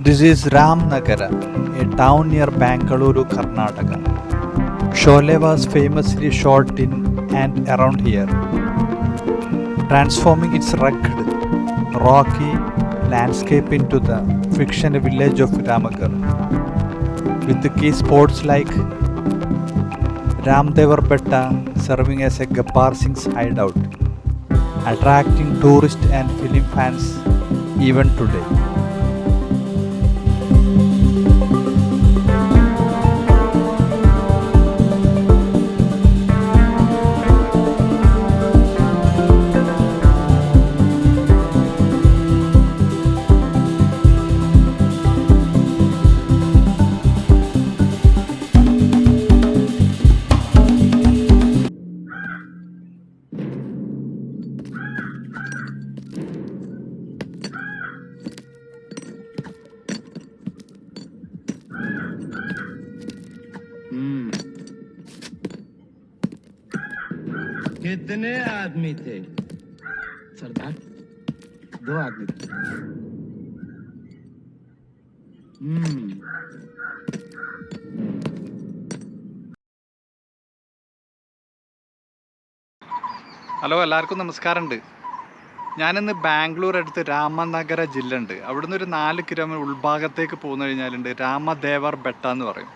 This is Ramnagara, a town near Bangalore, Karnataka. Sholay was famously shot in and around here, transforming its rugged, rocky landscape into the fictional village of Ramagar, with the key spots like Ramdevar Betta serving as a Gabbar Singh's hideout, attracting tourists and film fans even today. कितने आदमी थे सरदार? 2 आदमी थे। Hello, എല്ലാവർക്കും നമസ്കാരമുണ്ട്. ഞാനിന്ന് ബാംഗ്ലൂർ അടുത്ത് രാമനഗര ജില്ല ഉണ്ട്. അവിടുന്ന് ഒരു 4 കിലോമീറ്റർ ഉൾഭാഗത്തേക്ക് പോന്നു കഴിഞ്ഞാലുണ്ട് രാമദേവർ ബെട്ട എന്ന് പറയും.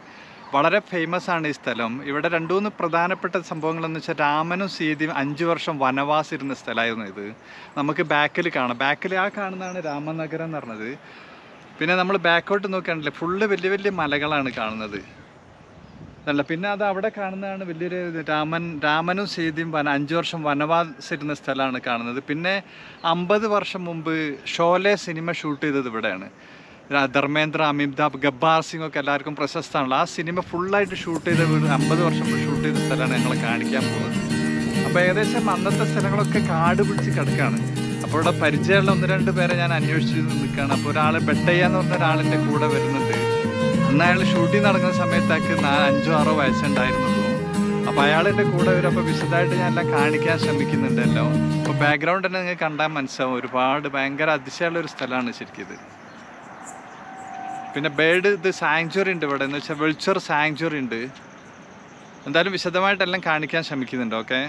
വളരെ ഫേമസ് ആണ് ഈ സ്ഥലം. ഇവിടെ 2-3 പ്രധാനപ്പെട്ട സംഭവങ്ങളെന്ന് വെച്ചാൽ രാമനും സീതയും 5 വർഷം വനവാസം ഇരുന്ന സ്ഥലമായിരുന്നു ഇത്. നമുക്ക് ബാക്കിൽ കാണാം. ബാക്കിൽ ആ കാണുന്നതാണ് രാമനഗരം എന്ന് പറഞ്ഞത്. പിന്നെ നമ്മൾ ബാക്കോട്ട് നോക്കുകയാണല്ലേ, ഫുള്ള് വലിയ വലിയ മലകളാണ് കാണുന്നത്. അല്ല, പിന്നെ അത് അവിടെ കാണുന്നതാണ് വലിയൊരു രാമനും സീതയും 5 വർഷം വനവാസം ഇരുന്ന സ്ഥലമാണ് കാണുന്നത്. പിന്നെ 50 വർഷം മുമ്പ് ഷോലെ സിനിമ ഷൂട്ട് ചെയ്തത് ഇവിടെയാണ്. ധർമ്മേന്ദ്ര, അമിതാഭ്, ഗബ്ബാർ സിംഗ് ഒക്കെ എല്ലാവർക്കും പ്രശസ്തമാണല്ലോ. ആ സിനിമ ഫുള്ളായിട്ട് ഷൂട്ട് ചെയ്ത 50 വർഷം മുമ്പ് ഷൂട്ട് ചെയ്ത സ്ഥലമാണ് ഞങ്ങൾ കാണിക്കാൻ പോകുന്നത്. അപ്പോൾ ഏകദേശം അന്നത്തെ സ്ഥലങ്ങളൊക്കെ കാട് പിടിച്ച് കിടക്കുകയാണ്. അപ്പോൾ ഇവിടെ പരിചയമുള്ള 1-2 പേരെ ഞാൻ അന്വേഷിച്ച് നിൽക്കുകയാണ്. അപ്പോൾ ഒരാൾ ബെട്ടയ്യ എന്ന് പറഞ്ഞ ഒരാളിൻ്റെ കൂടെ വരുന്നുണ്ട്. അന്ന് അയാൾ ഷൂട്ടിങ് നടക്കുന്ന സമയത്തേക്ക് 5-6 വയസ്സുണ്ടായിരുന്നുള്ളൂ. അപ്പോൾ അയാളിൻ്റെ കൂടെ വരും. അപ്പോൾ വിശദമായിട്ട് ഞാൻ എല്ലാം കാണിക്കാൻ ശ്രമിക്കുന്നുണ്ടല്ലോ. അപ്പോൾ ബാക്ക്ഗ്രൗണ്ട് തന്നെ നിങ്ങൾക്ക് കണ്ടാൽ മനസ്സിലാവും. ഒരുപാട് ഭയങ്കര അതിശയമുള്ളൊരു സ്ഥലമാണ് ശരിക്കും ഇത്. പിന്നെ ഇത് സാങ്ച്വറി ഉണ്ട് ഇവിടെ, എന്ന് വെച്ചാൽ വെൾച്ചർ സാങ്ച്വറി ഉണ്ട്. എന്തായാലും വിശദമായിട്ടെല്ലാം കാണിക്കാൻ ശ്രമിക്കുന്നുണ്ട്. ഓക്കെ,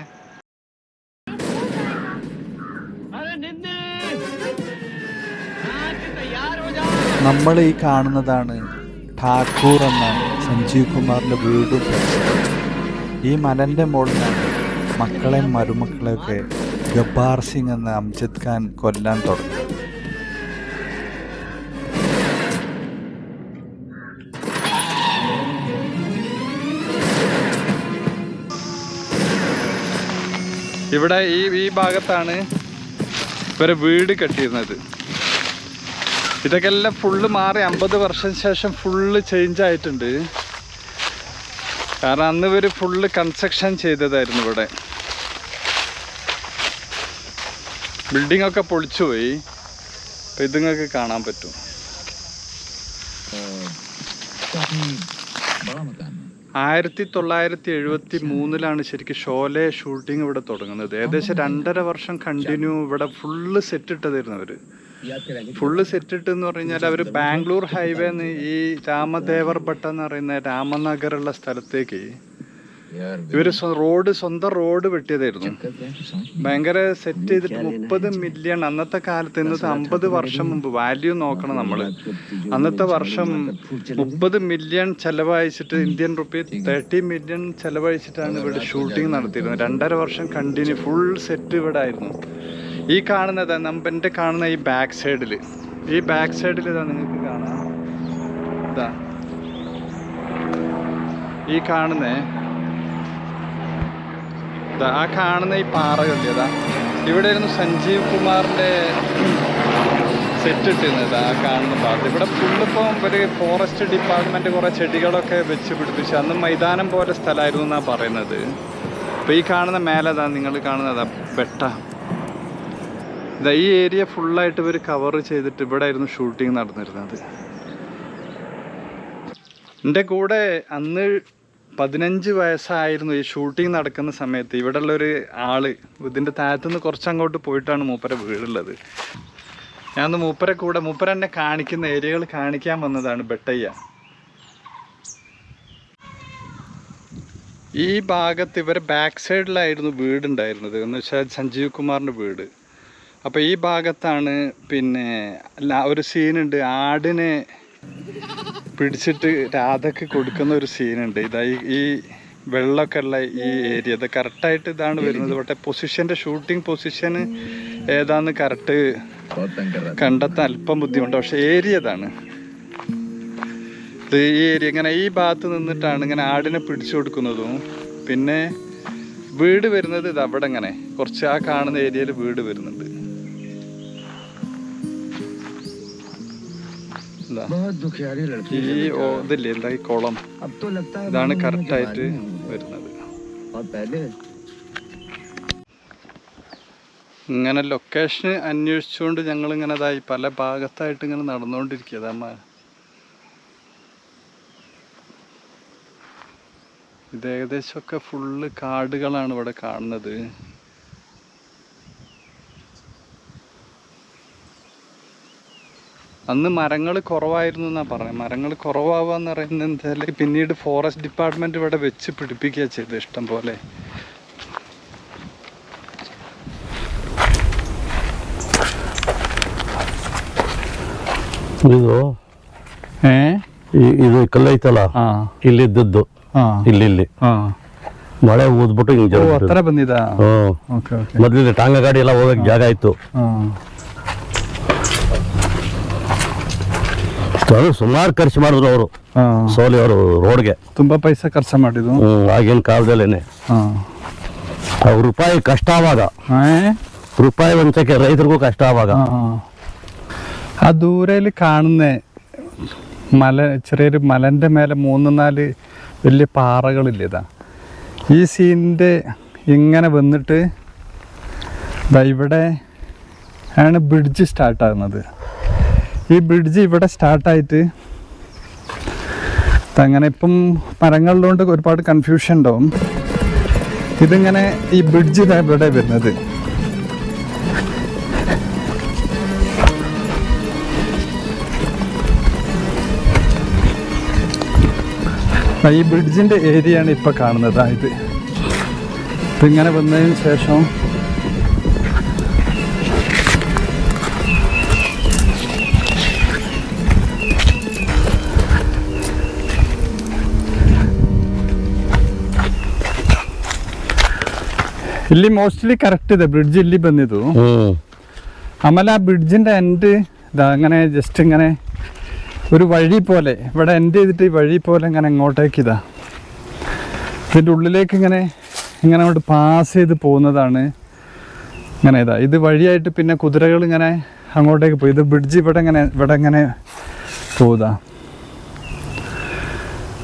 നമ്മൾ ഈ കാണുന്നതാണ് ഠാക്കൂർ എന്ന സഞ്ജീവ് കുമാറിൻ്റെ വീടും. ഈ മലൻ്റെ മുകളിലാണ് മക്കളെയും മരുമക്കളെയൊക്കെ ഗബ്ബാർ സിംഗ് എന്ന അംജദ് ഖാൻ കൊല്ലാൻ തുടങ്ങി. ഇവിടെ ഈ ഭാഗത്താണ് ഇവരെ വീട് കെട്ടിയിരുന്നത്. ഇതൊക്കെ എല്ലാം ഫുള്ള് മാറി 50 വർഷം ശേഷം ഫുള്ള് ചേഞ്ച് ആയിട്ടുണ്ട്. കാരണം അന്ന് ഇവർ ഫുള്ള് കൺസ്ട്രക്ഷൻ ചെയ്തതായിരുന്നു. ഇവിടെ ബിൽഡിംഗ് ഒക്കെ പൊളിച്ചു പോയി. അപ്പം ഇതിങ്ങൾക്ക് കാണാൻ പറ്റും. 1973-ലാണ് ശരിക്കും ഷോലെ ഷൂട്ടിങ് ഇവിടെ തുടങ്ങുന്നത്. ഏകദേശം 2.5 വർഷം കണ്ടിന്യൂ ഇവിടെ ഫുള്ള് സെറ്റ് ഇട്ടതായിരുന്നു അവർ. ഫുള്ള് സെറ്റ് ഇട്ടെന്ന് പറഞ്ഞു കഴിഞ്ഞാൽ അവർ ബാംഗ്ലൂർ ഹൈവേന്ന് ഈ രാമദേവർ ബട്ട എന്ന് പറയുന്ന രാമനഗറുള്ള സ്ഥലത്തേക്ക് ഇവർ സ്വന്തം റോഡ് വെട്ടിയതായിരുന്നു. ഭയങ്കര സെറ്റ് ചെയ്തിട്ട് 30 മില്യൺ അന്നത്തെ കാലത്ത്, ഇന്നത്തെ 50 വർഷം മുമ്പ് വാല്യൂ നോക്കണം നമ്മൾ. അന്നത്തെ വർഷം 30 മില്യൺ ചെലവഴിച്ചിട്ട്, ഇന്ത്യൻ റുപ്പി 30 മില്യൺ ചെലവഴിച്ചിട്ടാണ് ഇവിടെ ഷൂട്ടിംഗ് നടത്തിയിരുന്നത്. 2.5 വർഷം കണ്ടിന്യൂ ഫുൾ സെറ്റ് ഇവിടെ ആയിരുന്നു. ഈ കാണുന്നത് എൻ്റെ കാണുന്ന ഈ ബാക്ക് സൈഡിൽ ഇതാ നിങ്ങൾക്ക് കാണാം. ഇതാ ഈ കാണുന്ന ഈ പാറകളിതാ ഇവിടെയായിരുന്നു സഞ്ജീവ് കുമാറിൻ്റെ സെറ്റ് ഇട്ടിരുന്നത്. ആ കാണുന്ന ഭാഗത്ത് ഇവിടെ ഫുള്ളിപ്പം ഒരു ഫോറസ്റ്റ് ഡിപ്പാർട്ട്മെൻറ്റ് കുറേ ചെടികളൊക്കെ വെച്ച് പിടിപ്പിച്ച് അന്ന് മൈതാനം പോലെ സ്ഥലമായിരുന്നു എന്നാണ് പറയുന്നത്. അപ്പോൾ ഈ കാണുന്ന മേലതാ നിങ്ങൾ കാണുന്നതാ ബെട്ട. ഈ ഏരിയ ഫുള്ളായിട്ട് ഇവർ കവർ ചെയ്തിട്ട് ഇവിടെ ആയിരുന്നു ഷൂട്ടിങ് നടന്നിരുന്നത്. എൻ്റെ കൂടെ അന്ന് 15 വയസ്സായിരുന്നു ഈ ഷൂട്ടിംഗ് നടക്കുന്ന സമയത്ത്. ഇവിടെ ഉള്ളൊരു ആള് ഇതിൻ്റെ താഴത്തുനിന്ന് കുറച്ചങ്ങോട്ട് പോയിട്ടാണ് മൂപ്പരെ വീടുള്ളത്. ഞാൻ മൂപ്പരെ കൂടെ മൂപ്പരെന്നെ കാണിക്കുന്ന ഏരിയകൾ കാണിക്കാൻ വന്നതാണ് ബെട്ടയ്യ. ഈ ഭാഗത്ത് ഇവരെ ബാക്ക് സൈഡിലായിരുന്നു വീടുണ്ടായിരുന്നത്, എന്ന് വെച്ചാൽ സഞ്ജീവ് കുമാറിൻ്റെ വീട്. അപ്പോൾ ഈ ഭാഗത്താണ് പിന്നെ ഒരു സീനുണ്ട്, ആടിനെ പിടിച്ചിട്ട് രാധക്ക് കൊടുക്കുന്ന ഒരു സീനുണ്ട്. ഇതായി ഈ വെള്ളമൊക്കെ ഉള്ള ഈ ഏരിയ, ഇത് കറക്റ്റായിട്ട് ഇതാണ് വരുന്നത്. പക്ഷേ പൊസിഷൻ്റെ ഷൂട്ടിംഗ് പൊസിഷന് ഏതാന്ന് കറക്റ്റ് കണ്ടെത്താൻ അല്പം ബുദ്ധിമുട്ട്. പക്ഷെ ഏരിയ ഇതാണ്, ഇത് ഈ ഏരിയ ഇങ്ങനെ ഈ ഭാഗത്ത് നിന്നിട്ടാണ് ഇങ്ങനെ ആടിനെ പിടിച്ചു കൊടുക്കുന്നതും. പിന്നെ വീട് വരുന്നത് ഇത് അവിടെ ഇങ്ങനെ കുറച്ച് ആ കാണുന്ന ഏരിയയിൽ വീട് വരുന്നുണ്ട്. ഈ ഇതില്ലേ എന്താ ഈ കുളം, ഇതാണ് കറക്റ്റായിട്ട് വരുന്നത്. ഇങ്ങനെ ലൊക്കേഷൻ അന്വേഷിച്ചുകൊണ്ട് ഞങ്ങളിങ്ങനെ ഇതായി പല ഭാഗത്തായിട്ട് ഇങ്ങനെ നടന്നുകൊണ്ടിരിക്കുക. അമ്മ ഇത് ഏകദേശമൊക്കെ ഫുള്ള് കാടുകളാണ് ഇവിടെ കാണുന്നത്. അന്ന് മരങ്ങൾ കുറവായിരുന്നു എന്നാണ് പറഞ്ഞത്. മരങ്ങൾ കുറവാകാന്ന് പറയുന്നത് എന്തായാലും പിന്നീട് ഫോറസ്റ്റ് ഡിപ്പാർട്ട്മെൻറ്റ് ഇവിടെ വെച്ച് പിടിപ്പിക്കുക ചെയ്ത് ഇഷ്ടം പോലെ. ಇದು ಇದು ಕಲ್ಲೈತಲ್ಲ ಇಲ್ಲಿದ್ದದ್ದು ಇಲ್ಲಿ ಮಳೆ ಊದ್ಬಿಟ್ಟು ಹಿಂಗೆ ಹತ್ರ ಬಂದಿದ. ಮೊದ್ಲಿದೆ ಟಾಂಗ ಗಾಡಿ ಎಲ್ಲ ಹೋಗಕ್ ಜಾಗ ಇತ್ತು. ಸುಮಾರು ಖರ್ಚು ಮಾಡಿದ್ರು ಅವರು, ಸೋಲಿ ಅವರು ರೋಡ್ಗೆ ತುಂಬಾ ಪೈಸೆ ಖರ್ಚು ಮಾಡಿದ್ರು ಆಗಿನ ಕಾಲದಲ್ಲೇನೆ. ರೂಪಾಯಿ ಕಷ್ಟ ಆವಾಗ, ರೂಪಾಯಿ ಒಂಚಕ್ಕೆ ರೈತರಿಗೂ ಕಷ್ಟ ಆವಾಗ. ആ ദൂരയിൽ കാണുന്ന മല, ചെറിയൊരു മലൻ്റെ മേലെ 3-4 വലിയ പാറകളില്ലേ, ഇതാ ഈ സീനിൻ്റെ ഇങ്ങനെ വന്നിട്ട് ഇവിടെ ആണ് ബ്രിഡ്ജ് സ്റ്റാർട്ടാകുന്നത്. ഈ ബ്രിഡ്ജ് ഇവിടെ സ്റ്റാർട്ടായിട്ട് അങ്ങനെ ഇപ്പം മരങ്ങളിലുകൊണ്ട് ഒരുപാട് കൺഫ്യൂഷൻ ഉണ്ടാവും. ഇതിങ്ങനെ ഈ ബ്രിഡ്ജ് ഇവിടെ വരുന്നത്. ഈ ബ്രിഡ്ജിൻ്റെ ഏരിയയാണ് ഇപ്പോൾ കാണുന്നത്. ഇതിങ്ങനെ വന്നതിന് ശേഷം ಇಲ್ಲಿ ಮೋಸ್ಟ್ಲಿ ಕರೆಕ್ಟ್ ಇದೆ ಬ್ರಿಡ್ಜ್ ಇಲ್ಲಿ ಬಂದಿದ್ದು. ಆಮೇಲೆ ಆ ಬ್ರಿಡ್ಜಿൻ്റെ എൻഡ് ഇതാ അങ്ങനെ ജസ്റ്റ് ഇങ്ങനെ ഒരു വഴി പോലെ ഇവിടെ എൻഡ് ചെയ്തിട്ട് ഈ വഴി പോലെ ഇങ്ങനെ ഇങ്ങോട്ടേക്ക് ഇതാ ഇതിൻ്റെ ഉള്ളിലേക്ക് ഇങ്ങനെ അങ്ങോട്ട് പാസ് ചെയ്ത് പോകുന്നതാണ്. ഇങ്ങനെ ഇതാ ഇത് വഴിയായിട്ട് പിന്നെ കുതിരകൾ ഇങ്ങനെ അങ്ങോട്ടേക്ക് പോയി. ഇത് ബ്രിഡ്ജ് ഇവിടെ ഇങ്ങനെ പോകുക.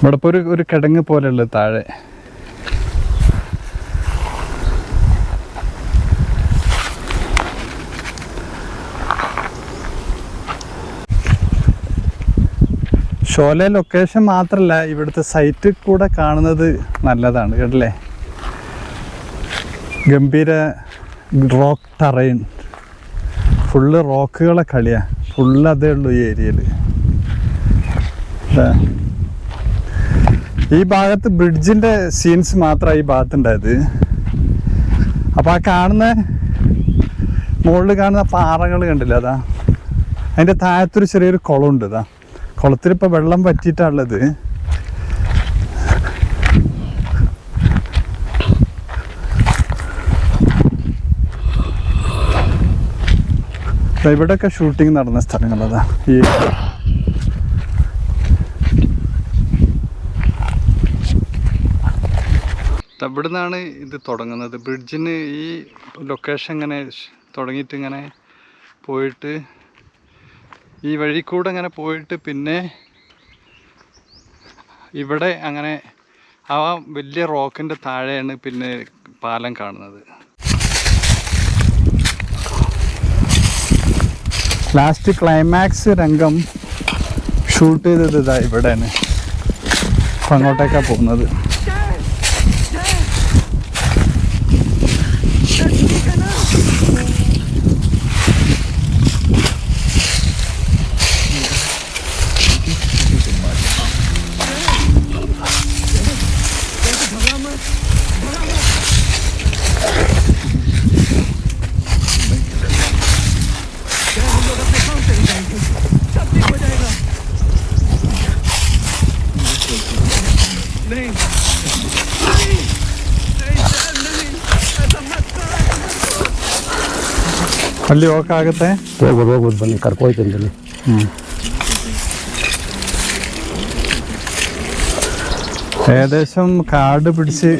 ഇവിടെ ഇപ്പോൾ ഒരു കിടങ്ങ് പോലെയുള്ളത് താഴെ. ഷോലെ ലൊക്കേഷൻ മാത്രമല്ല, ഇവിടുത്തെ സൈറ്റ് കൂടെ കാണുന്നത് നല്ലതാണ് കേട്ടല്ലേ. ഗംഭീര റോക്ക് ടെറൈൻ, ഫുള്ള് റോക്കുകളെ കളിയാണ്, ഫുള്ള് അതേ ഉള്ളൂ ഈ ഏരിയയിൽ. ഈ ഭാഗത്ത് ബ്രിഡ്ജിൻ്റെ സീൻസ് മാത്രമാണ് ഈ ഭാഗത്തുണ്ടായത്. അപ്പോൾ ആ കാണുന്ന മുകളിൽ കാണുന്ന പാറകൾ കണ്ടില്ല, അതാ അതിൻ്റെ താഴത്തൊരു ചെറിയൊരു കുളമുണ്ട്. ഇതാ കുളത്തിലിപ്പോൾ വെള്ളം വറ്റിയിട്ടുള്ളത്. ഇവിടെയൊക്കെ ഷൂട്ടിംഗ് നടന്ന സ്ഥലങ്ങളതാ. ഈ ഇവിടെ നിന്നാണ് ഇത് തുടങ്ങുന്നത്. ബ്രിഡ്ജിന് ഈ ലൊക്കേഷൻ ഇങ്ങനെ തുടങ്ങിയിട്ട് ഇങ്ങനെ പോയിട്ട് ഈ വഴി കൂടെ അങ്ങനെ പോയിട്ട് പിന്നെ ഇവിടെ അങ്ങനെ ആ വലിയ റോക്കിൻ്റെ താഴെയാണ് പിന്നെ പാലം കാണുന്നത്. ലാസ്റ്റ് ക്ലൈമാക്സ് രംഗം ഷൂട്ട് ചെയ്തത് ഇതാ ഇവിടെയാണ്. അപ്പം അങ്ങോട്ടേക്കാണ് പോകുന്നത്. ಅಲ್ಲಿ ಹೋಗಕ್ಕಾಗತ್ತೆ? ಹೋಗ್ಬೋದು ಬನ್ನಿ, ಕರ್ಕೊಯ್ತೀನಿ ಬನ್ನಿ. ഏകദേശം കാട് പിടിച്ച്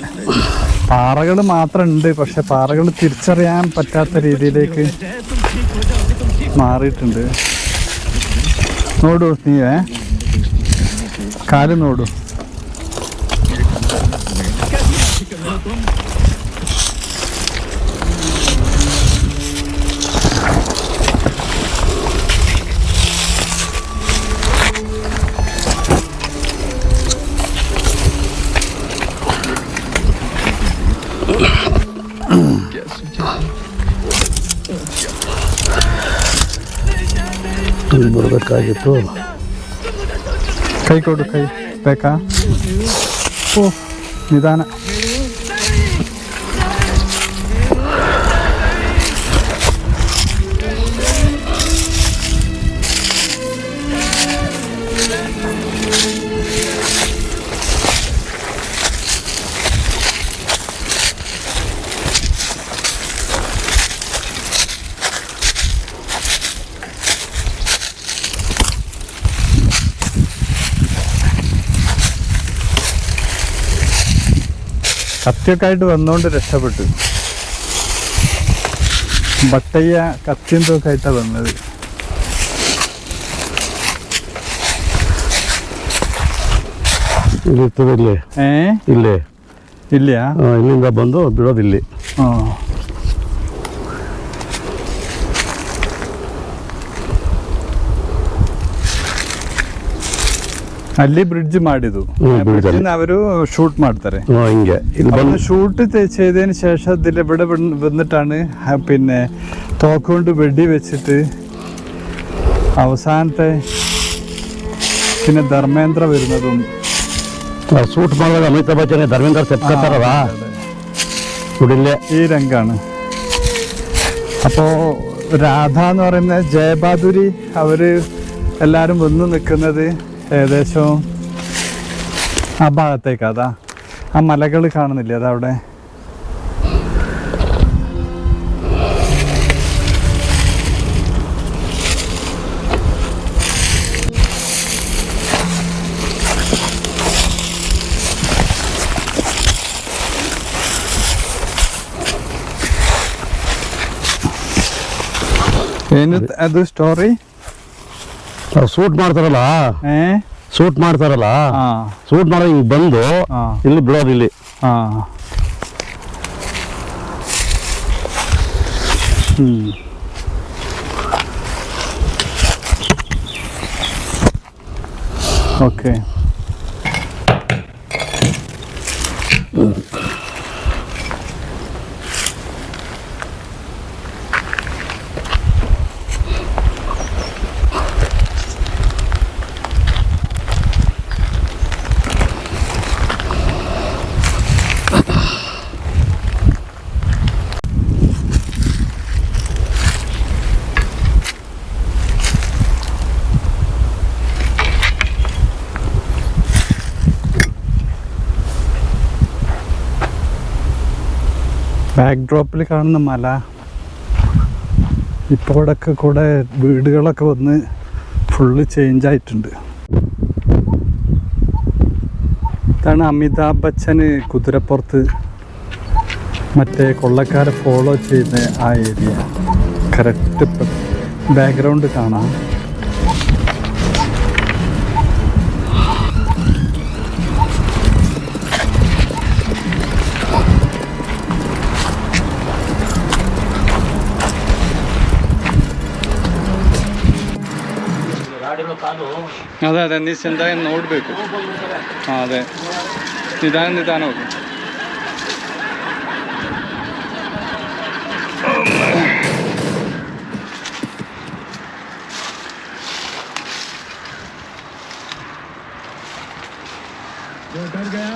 പാറകൾ മാത്രം ഉണ്ട്, പക്ഷെ പാറകൾ തിരിച്ചറിയാൻ പറ്റാത്ത രീതിയിലേക്ക് മാറിയിട്ടുണ്ട്. നോടൂ നീ കാല് നോടൂ. ಬರಬೇಕಾಗಿತ್ತು. ಕೈ ಕೊಡು, ಕೈ ಬೇಕಾ? ಓ ನಿಧಾನ. കത്തിയൊക്കെ ആയിട്ട് വന്നുകൊണ്ട് രക്ഷപ്പെട്ടു. ബട്ടയ്യ കത്തിയൊക്കെ ആയിട്ടാണ് വന്നത്. ಇಲ್ಲಿರ್ತದೆ ಇಲ್ಲೇ ಇಲ್ಲ, ಇಲ್ಲಿಂದ ಬಂದು ಬಿಡೋದಿಲ್ಲಿ. ಅಲ್ಲಿ ಬ್ರಿಡ್ಜ್ ಮಾಡಿದ್ದು ಅವರು ಶೂಟ್ ಮಾಡ್ತಾರೆ. ಹಿಂಗೆ ಇಲ್ಲಿ ಬಂದು ഷൂട്ട് ചെയ്തതിന് ശേഷം ഇതിലിവിടെ വന്നിട്ടാണ് പിന്നെ തോക്കുകൊണ്ട് വെടി വെച്ചിട്ട് അവസാനത്തെ പിന്നെ ധർമ്മേന്ദ്ര വരുന്നതും. ಶೂಟ್ ಮಾಡಿದಾಗ ಅಮಿತಾಬ್ ಬಚ್ಚನ್ ಧರ್ಮೇಂದ್ರ ಸೆಪ್ಕತ್ತಾರಲ್ಲ, ഈ രംഗാണ്. അപ്പോൾ രാധ എന്ന് പറയുന്ന ജയബാദുരി അവര് എല്ലാരും വന്ന് നിൽക്കുന്നത് ഏകദേശം ആ ഭാഗത്തേക്ക്. അതാ ആ മലകൾ കാണുന്നില്ലേ, അതവിടെ. ಅದು ಸ್ಟೋರಿ ಶೂಟ್ ಮಾಡ್ತಾರಲ್ಲ, ಶೂಟ್ ಮಾಡ್ತಾರಲ್ಲ, ಶೂಟ್ ಮಾಡೋ ಹಿಂಗ್ ಬಂದು ಇಲ್ಲಿ ಬಿಡೋದು ಇಲ್ಲಿ. ಓಕೆ. ബാക്ക് ഡ്രോപ്പിൽ കാണുന്ന മല ഇപ്പോൾ ഇവിടെയൊക്കെ കൂടെ വീടുകളൊക്കെ വന്ന് ഫുള്ള് ചേഞ്ചായിട്ടുണ്ട്. ഇതാണ് അമിതാഭ് ബച്ചന് കുതിരപ്പുറത്ത് മറ്റേ കൊള്ളക്കാരെ ഫോളോ ചെയ്യുന്ന ആ ഏരിയ. കറക്റ്റ് ബാക്ക്ഗ്രൗണ്ട് കാണാം. ಅದೇ ಅದೇ ನೀವು ಚೆಂದಾಗಿ ನೋಡಬೇಕು. ಹಾಂ ಅದೇ ನಿಧಾನ ಹೋಗಿ. जो डर गया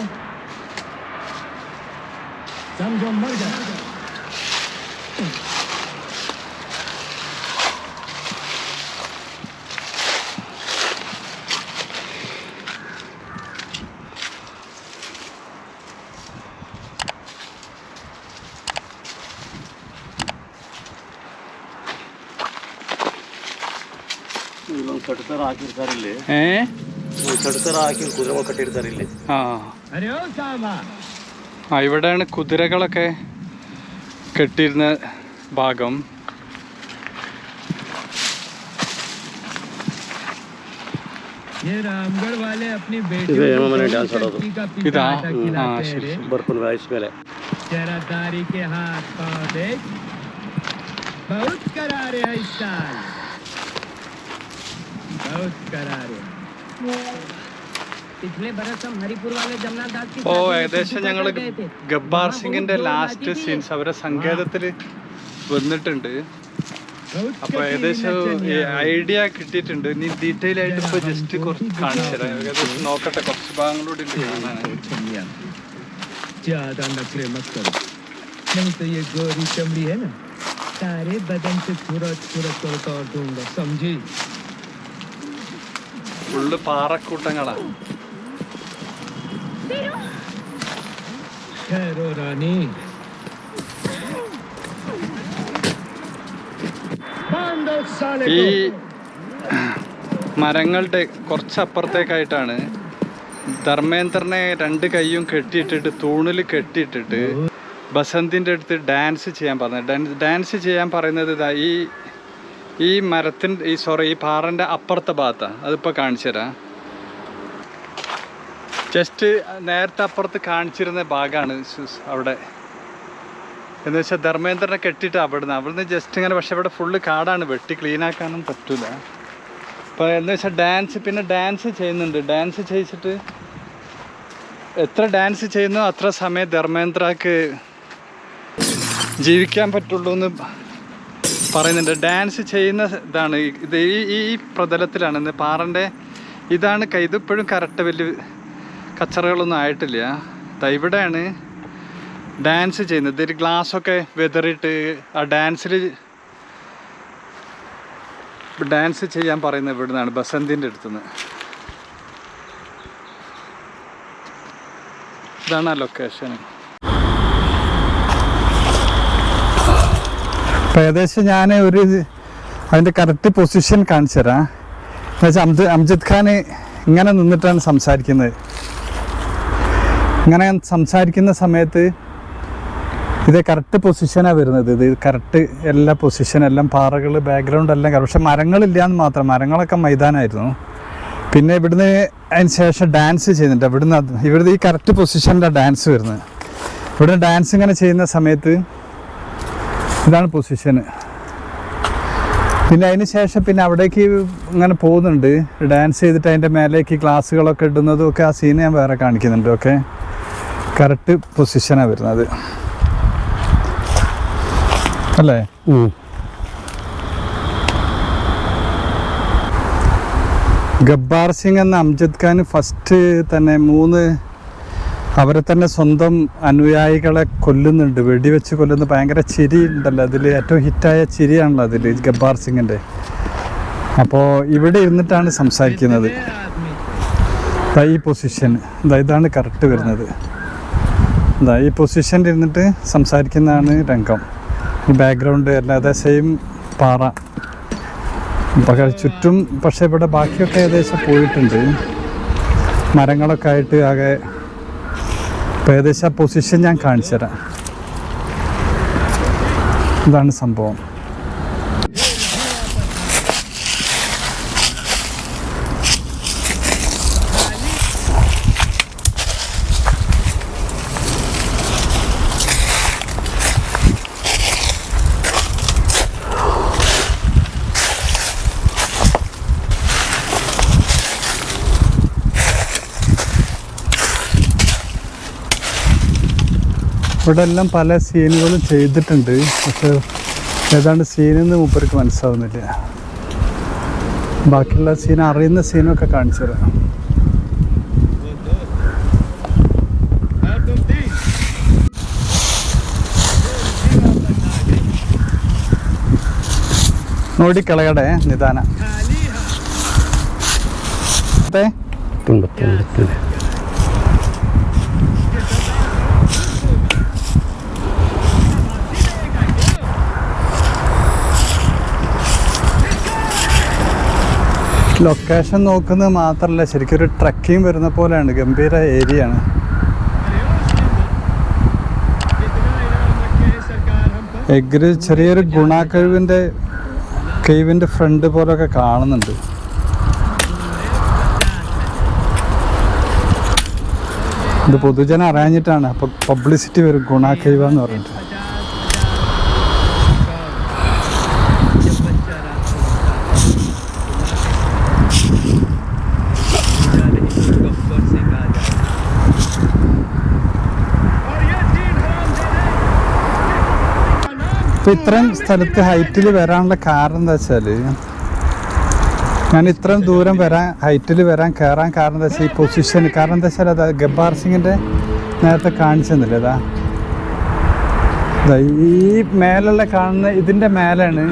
समझो मर गया. ತಡ್ತರ ಹಾಕಿರ್ತಾರಿಲ್ಲಿ ഏ ತಡ್ತರ ಹಾಕಿ ಕುದುರೆ ಕಟ್ಟಿರ್ತಾರಿಲ್ಲಿ. ആ अरे ओ सामा ആ ഇവിടെയാണ് കുതിരകളൊക്കെ കെട്ടിയിരുന്ന ഭാഗം. ये रामगढ़ वाले अपनी ಇದು बेटियों ಏನೋ को ಮನೆ कौन ಡ್ಯಾನ್ಸ್ सी ಆಡೋದು. चटनी का इधर, पीछा हाँ, खिलाते हैं शरी, रे? शरी। ಬರ್ಪನ್ ವಾಯ್ಸ್ ಮೇಲೆ जरादारी के हाथ पाँव देख बहुत करारे है इस साल बहुत करारे पिछले बरस हम हरिपुर वाले जमना दास की ഓ शादी में ഏകദേശം सिद्धू ഞങ്ങൾ पकड़ गए थे। ഗബ്ബാർ वहाँ സിംഗിന്റെ बहुत जोर ലാസ്റ്റ് बाजी थी। സീൻസ് അവരെ സങ്കേതത്തിൽ വന്നിട്ടുണ്ട്. बहुत അപ്പൊ कटीली ഏകദേശം नचनिया हुई। ഐഡിയ കിട്ടിയിട്ടുണ്ട്. ഇനി ഡീറ്റെയിൽ ആയിട്ട് ഇപ്പൊ ജസ്റ്റ് കുറച്ച് കാണിച്ചു തരാം. ഏകദേശം നോക്കട്ടെ, കുറച്ച് ഭാഗങ്ങളൂടെ ഉണ്ട് കാണാൻ. चनिया ज्यादा नखरे मत करो नहीं तो ये गोरी चमड़ी है ना सारे बदन से थोड़ा तोड़ दूंगा समझी. ഫുള്ള് പാറക്കൂട്ടങ്ങളാ. ठहरो रानी बांधो साले ഈ को. മരങ്ങളുടെ കുറച്ചപ്പുറത്തേക്കായിട്ടാണ് ധർമ്മേന്ദ്രനെ രണ്ട് കൈയും കെട്ടിയിട്ടിട്ട് തൂണിൽ കെട്ടിയിട്ടിട്ട് ബസന്തിൻ്റെ അടുത്ത് ഡാൻസ് ചെയ്യാൻ പറഞ്ഞത്. ഡാൻസ് ചെയ്യാൻ പറയുന്നത് ഇതാ ഈ മരത്തിൻ്റെ ഈ പാറൻ്റെ അപ്പുറത്തെ ഭാഗത്താണ്. അതിപ്പോൾ കാണിച്ചു തരാം. ജസ്റ്റ് നേരത്തെ അപ്പുറത്ത് കാണിച്ചിരുന്ന ഭാഗമാണ് അവിടെ. എന്ന് വെച്ചാൽ ധർമ്മേന്ദ്രനെ കെട്ടിയിട്ട് അവിടുന്ന് ജസ്റ്റ് ഇങ്ങനെ. പക്ഷെ ഇവിടെ ഫുള്ള് കാടാണ്, വെട്ടി ക്ലീനാക്കാനും പറ്റില്ല. അപ്പോൾ എന്ന് വെച്ചാൽ ഡാൻസ് ചെയ്യുന്നുണ്ട്. ഡാൻസ് ചെയ്യിച്ചിട്ട് എത്ര ഡാൻസ് ചെയ്യുന്നോ അത്ര സമയം ധർമ്മേന്ദ്രക്ക് ജീവിക്കാൻ പറ്റുള്ളൂ എന്ന് പറയുന്നുണ്ട്. ഡാൻസ് ചെയ്യുന്ന ഇതാണ് ഇത്. ഈ പ്രതലത്തിലാണ് ഇന്ന് പാറൻ്റെ ഇതാണ് ഇതിപ്പോഴും കറക്റ്റ് വലിയ കച്ചറകളൊന്നും ആയിട്ടില്ല. ഇവിടെയാണ് ഡാൻസ് ചെയ്യുന്നത്. ഒരു ഗ്ലാസ്സൊക്കെ വെതറിയിട്ട് ആ ഡാൻസ് ചെയ്യാൻ പറയുന്നത് ഇവിടുന്നാണ്, ബസന്തിൻ്റെ അടുത്തുനിന്ന്. ഇതാണ് ആ ലൊക്കേഷൻ. അപ്പം ഏകദേശം ഞാൻ അതിൻ്റെ കറക്റ്റ് പൊസിഷൻ കാണിച്ചു തരാം. എന്നുവെച്ചാൽ അംജദ് ഖാൻ ഇങ്ങനെ നിന്നിട്ടാണ് സംസാരിക്കുന്നത്. ഇങ്ങനെ സംസാരിക്കുന്ന സമയത്ത് ഇത് കറക്റ്റ് പൊസിഷനാണ് വരുന്നത്. ഇത് കറക്റ്റ് എല്ലാ പൊസിഷനെല്ലാം പാറകൾ ബാക്ക്ഗ്രൗണ്ട് എല്ലാം. പക്ഷെ മരങ്ങളില്ല എന്ന് മാത്രം. മരങ്ങളൊക്കെ മൈതാനമായിരുന്നു. പിന്നെ ഇവിടുന്ന് അതിന് ശേഷം ഡാൻസ് ചെയ്യുന്നുണ്ട്. ഇവിടുന്ന് ഈ കറക്റ്റ് പൊസിഷനിലാണ് ഡാൻസ് വരുന്നത്. ഇവിടുന്ന് ഡാൻസ് ഇങ്ങനെ ചെയ്യുന്ന സമയത്ത് ഇതാണ് പൊസിഷന്. പിന്നെ അതിന് ശേഷം പിന്നെ അവിടേക്ക് ഇങ്ങനെ പോകുന്നുണ്ട് ഡാൻസ് ചെയ്തിട്ട്. അതിൻ്റെ മേലേക്ക് ഗ്ലാസ്സുകളൊക്കെ ഇടുന്നതും ഒക്കെ ആ സീൻ ഞാൻ വേറെ കാണിക്കുന്നുണ്ട്. ഓക്കെ, കറക്റ്റ് പൊസിഷനാണ് വരുന്നത് അല്ലേ? ഗബ്ബാർ സിംഗ് എന്ന അംജദ് ഖാൻ ഫസ്റ്റ് തന്നെ അവരെ തന്നെ സ്വന്തം അനുയായികളെ കൊല്ലുന്നുണ്ട്, വെടിവെച്ച് കൊല്ലുന്ന. ഭയങ്കര ചിരി ഉണ്ടല്ലോ അതിൽ, ഏറ്റവും ഹിറ്റായ ചിരിയാണല്ലോ അതിൽ ഗബ്ബാർ സിംഗിൻ്റെ. അപ്പോൾ ഇവിടെ ഇരുന്നിട്ടാണ് സംസാരിക്കുന്നത്. ഈ പൊസിഷൻ ഇതാണ് കറക്റ്റ് വരുന്നത്. ഈ പൊസിഷനിൽ ഇരുന്നിട്ട് സംസാരിക്കുന്നതാണ് രംഗം. ഈ ബാക്ക്ഗ്രൗണ്ട് അല്ലാതെ സെയിം പാറ ചുറ്റും. പക്ഷേ ഇവിടെ ബാക്കിയൊക്കെ ഏകദേശം പോയിട്ടുണ്ട്, മരങ്ങളൊക്കെ ആയിട്ട് ആകെ. ഇപ്പോൾ ഏകദേശം ആ പൊസിഷൻ ഞാൻ കാണിച്ചു തരാം. ഇതാണ് സംഭവം. ഇവിടെ എല്ലാം പല സീനുകളും ചെയ്തിട്ടുണ്ട്. പക്ഷെ ഏതാണ്ട് സീനെന്ന് മൂപ്പർക്ക് മനസ്സിലാവുന്നില്ല. ബാക്കിയുള്ള സീൻ അറിയുന്ന സീനൊക്കെ കാണിച്ചു തരാം. ನೋಡಿಕೆಳಗಡೆ ನಿಧಾನ. ಮತ್ತೆ ലൊക്കേഷൻ നോക്കുന്നത് മാത്രമല്ല, ശരിക്കും ഒരു ട്രക്കിംഗ് വരുന്ന പോലെയാണ്. ഗംഭീര ഏരിയ ആണ്. എഗ്രി ചെറിയൊരു ഗുണ കേവിൻ്റെ ഫ്രണ്ട് പോലൊക്കെ കാണുന്നുണ്ട്. ഇത് പൊതുജനം അറിയാഞ്ഞിട്ടാണ്. അപ്പോൾ പബ്ലിസിറ്റി വരും ഗുണ കേവ് എന്ന് പറഞ്ഞിട്ട്. ഇപ്പം ഇത്രയും സ്ഥലത്ത് ഹൈറ്റിൽ വരാനുള്ള കാരണം എന്താ വെച്ചാൽ, ഞാൻ ഇത്രയും ദൂരം ഹൈറ്റിൽ കയറാൻ കാരണം എന്താ വെച്ചാൽ ഈ പൊസിഷൻ. കാരണം എന്താ വെച്ചാൽ അത് ഗബ്ബാർ സിംഗിൻ്റെ നേരത്തെ കാണിച്ചെന്നില്ല. ഇതാ ഈ മേലുള്ള കാണുന്ന ഇതിൻ്റെ മേലാണ്.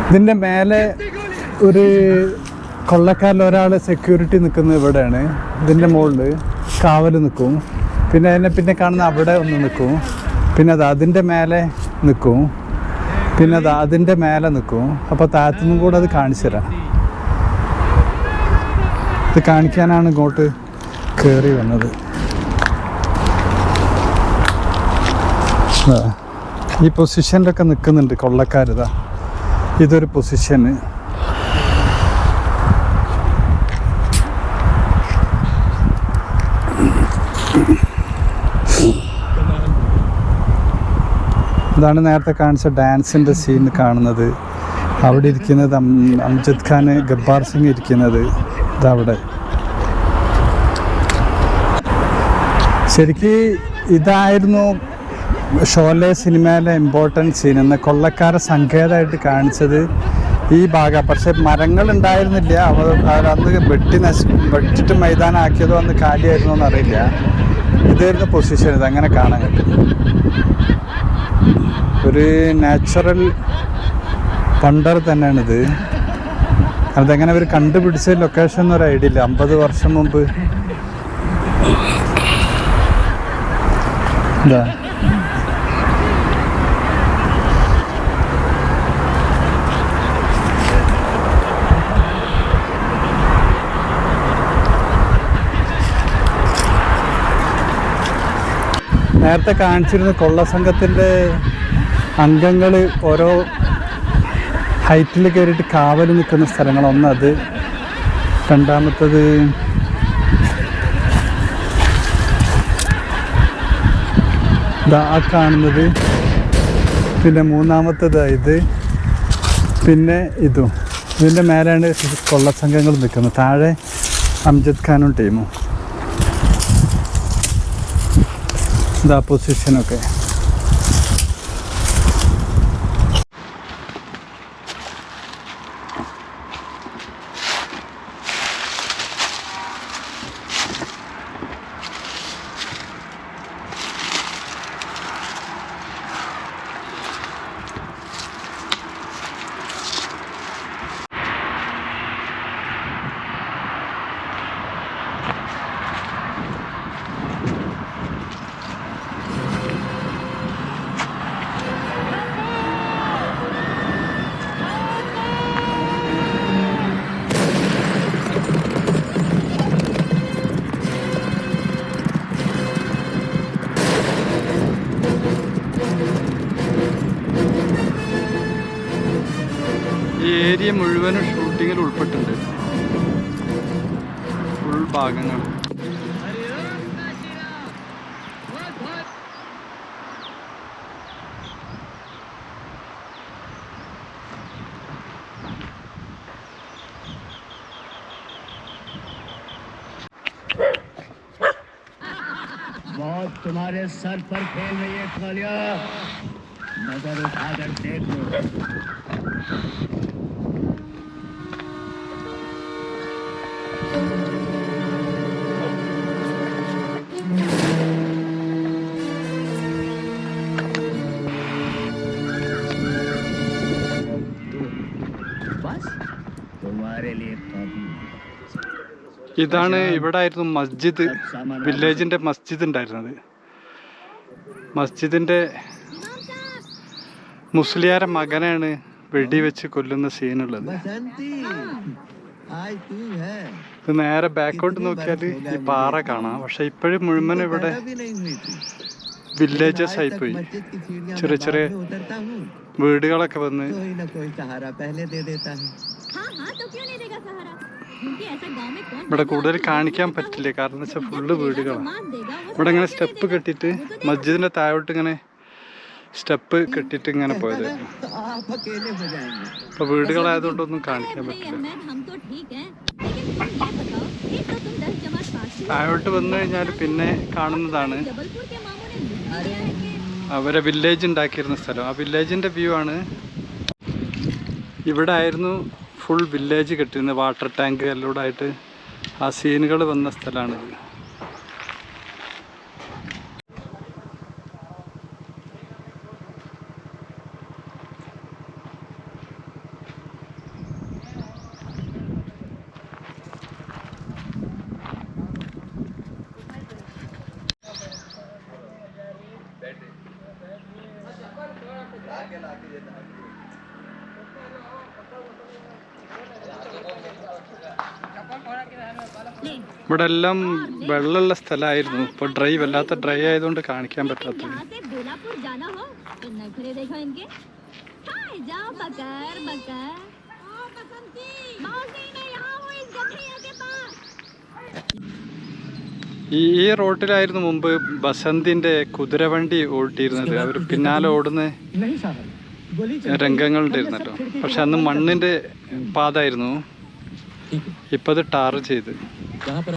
ഇതിൻ്റെ മേലെ ഒരു കൊള്ളക്കാരിൽ ഒരാൾ സെക്യൂരിറ്റി നിൽക്കുന്നത് ഇവിടെയാണ്. ഇതിൻ്റെ മുകളിൽ കാവൽ നിൽക്കും. പിന്നെ കാണുന്ന അവിടെ ഒന്ന് നിൽക്കും. പിന്നെ അത് അതിൻ്റെ മേലെ നിൽക്കും. പിന്നെ അത് അതിൻ്റെ മേലെ നിൽക്കും. അപ്പോൾ താഴത്തുനിന്നും കൂടെ അത് കാണിച്ചു തരാം. ഇത് കാണിക്കാനാണ് ഇങ്ങോട്ട് കയറി വന്നത്. ഈ പൊസിഷനിലൊക്കെ നിൽക്കുന്നുണ്ട് കൊള്ളക്കാരിതാ. ഇതൊരു പൊസിഷന്. ഇതാണ് നേരത്തെ കാണിച്ച ഡാൻസിൻ്റെ സീൻ കാണുന്നത്. അവിടെ ഇരിക്കുന്നത് അംജദ് ഖാൻ, ഗബ്ബാർ സിംഗ് ഇരിക്കുന്നത് ഇതവിടെ. ശരിക്ക് ഇതായിരുന്നു ഷോലെ സിനിമയിലെ ഇമ്പോർട്ടൻറ്റ് സീൻ. എന്ന കൊള്ളക്കാരെ സങ്കേതമായിട്ട് കാണിച്ചത് ഈ ഭാഗം. പക്ഷെ മരങ്ങൾ ഉണ്ടായിരുന്നില്ല. അന്ന് വെട്ടിട്ട് മൈതാനാക്കിയതോ അന്ന് കാലിയായിരുന്നോ എന്നറിയില്ല. ഇതായിരുന്നു പൊസിഷൻ. ഇതങ്ങനെ കാണാൻ പറ്റും. ഒരു നാച്ചുറൽ വണ്ടർ തന്നെയാണിത്. അതെങ്ങനെ അവർ കണ്ടുപിടിച്ച ലൊക്കേഷൻ എന്നൊരു ഐഡിയ ഇല്ല. 50 വർഷം മുമ്പ് ഇതാ നേരത്തെ കാണിച്ചിരുന്ന കൊള്ളസംഘത്തിൻ്റെ അംഗങ്ങൾ ഓരോ ഹൈറ്റിൽ കയറിയിട്ട് കാവൽ നിൽക്കുന്ന സ്ഥലങ്ങളൊന്നത്. രണ്ടാമത്തത് ഇതാ കാണുന്നത്. പിന്നെ മൂന്നാമത്തത് ഇത്. പിന്നെ ഇതും. ഇതിൻ്റെ മേലെയാണ് കൊള്ളസംഘങ്ങൾ നിൽക്കുന്നത്. താഴെ അംജദ് ഖാനും ടീമും. ഇതാ പൊസിഷനൊക്കെ. ഈ ഏരിയ മുഴുവനും ഷൂട്ടിങ്ങിൽ ഉൾപ്പെട്ടിട്ടുണ്ട്. ഫുൾ ഭാഗങ്ങൾ. मौत तुम्हारे सर पर खेल रही है कालिया, नजर उठाकर देख लो। बस तुम्हारे लिए काफी। ഇതാണ് ഇവിടെ ആയിരുന്നു മസ്ജിദ്. വില്ലേജിൻ്റെ മസ്ജിദ് ഉണ്ടായിരുന്നത്. മസ്ജിദിൻ്റെ മുസ്ലിയാരെ മകനാണ് വെടിവെച്ച് കൊല്ലുന്ന സീനുള്ളത്. आज तू है ഇത് നേരെ ബാക്കോട്ട് നോക്കിയാൽ ഈ പാറ കാണാം. പക്ഷെ ഇപ്പോഴും മുഴുവൻ ഇവിടെ भी नहीं हुई थी വില്ലേജസ് ആയിപ്പോയി. मस्जिद की सीढ़ियां ചെറിയ मैं ചെറിയ बाद में उतरता हूँ വീടുകളൊക്കെ വന്ന് कोई न कोई सहारा पहले दे देता है हाँ हाँ तो क्यों नहीं देगा सहारा क्योंकि ऐसा गांव में कौन ഇവിടെ കൂടുതൽ കാണിക്കാൻ പറ്റില്ല. കാരണം എന്ന് വെച്ചാൽ ഫുള്ള് വീടുകളാണ്. ഇവിടെ ഇങ്ങനെ സ്റ്റെപ്പ് കെട്ടിയിട്ട് മസ്ജിദിന്റെ താഴോട്ട് ഇങ്ങനെ സ്റ്റെപ്പ് കെട്ടിയിട്ട് ഇങ്ങനെ പോയത്. तो आप अकेले हो जाएंगे അപ്പൊ വീടുകളായതുകൊണ്ടൊന്നും കാണിക്കാൻ പറ്റില്ല. हम तो ठीक है लेकिन तुम ये बताओ एक तो तुम 10 जमात पास हुए താഴോട്ട് വന്നു കഴിഞ്ഞാൽ പിന്നെ കാണുന്നതാണ് जबलपुर के मामू ने लिख दिया है कि അവരെ വില്ലേജ് ഉണ്ടാക്കിയിരുന്ന സ്ഥലം. ആ വില്ലേജിന്റെ വ്യൂ ആണ്. ഇവിടെ ആയിരുന്നു ഫുൾ വില്ലേജ് കെട്ടിയിരുന്നത്. വാട്ടർ ടാങ്ക് എല്ലാം ആയിട്ട് ആ സീനുകൾ വന്ന സ്ഥലമാണിത്. ഇവിടെ എല്ലാം വെള്ളമുള്ള സ്ഥലമായിരുന്നു. ഇപ്പോൾ ഡ്രൈ വല്ലാത്ത ഡ്രൈ ആയതുകൊണ്ട് കാണിക്കാൻ പറ്റാത്തത്. यहाँ से बेलापुर जाना हो तो नखरे देखो इनके हाय जाओ बकर बकर ओ बसंती मौसी मैं यहाँ हूँ इस गठरिया के पास ഈ റോട്ടിലായിരുന്നു മുമ്പ് ബസന്തിന്റെ കുതിരവണ്ടി ഓട്ടിയിരുന്നത്. അവർ പിന്നാലെ ഓടുന്ന नहीं साहब गोली രംഗങ്ങളുണ്ടായിരുന്നല്ലോ. പക്ഷെ അന്ന് മണ്ണിന്റെ പാതായിരുന്നു. ഇപ്പൊ അത് ടാർ ചെയ്ത്. यहाँ पर